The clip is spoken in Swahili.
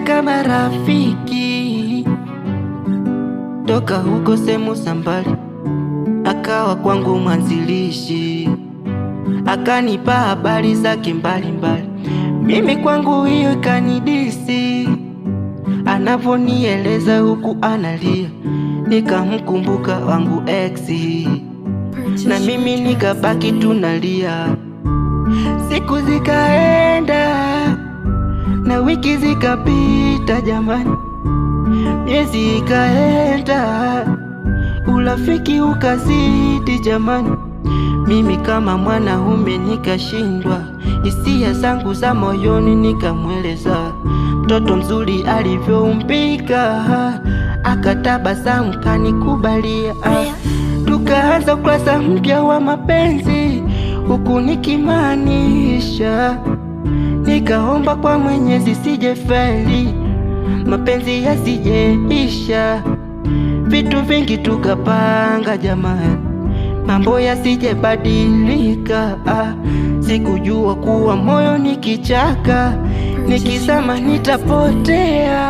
kama rafiki toka huko sehemu za mbali, akawa kwangu mwanzilishi, akanipa habari zake mbalimbali. Mimi kwangu hiyo ikanidisi, anavonieleza huku analia, nikamkumbuka wangu exi, na mimi nikabaki tunalia. Siku zikaenda na wiki zikapita jamani, miezi ikaenda, urafiki ukazidi jamani. Mimi kama mwanaume nikashindwa, hisia zangu za moyoni nikamweleza. Mtoto mzuri alivyoumbika, akatabasamu kanikubalia. Tukaanza ukurasa mpya wa mapenzi, huku nikimaanisha, nikaomba kwa Mwenyezi sijefeli, mapenzi yasijeisha. Vitu vingi tukapanga jamani, mambo yasijebadilika. Sikujua kuwa moyo ni kichaka, nikizama nitapotea.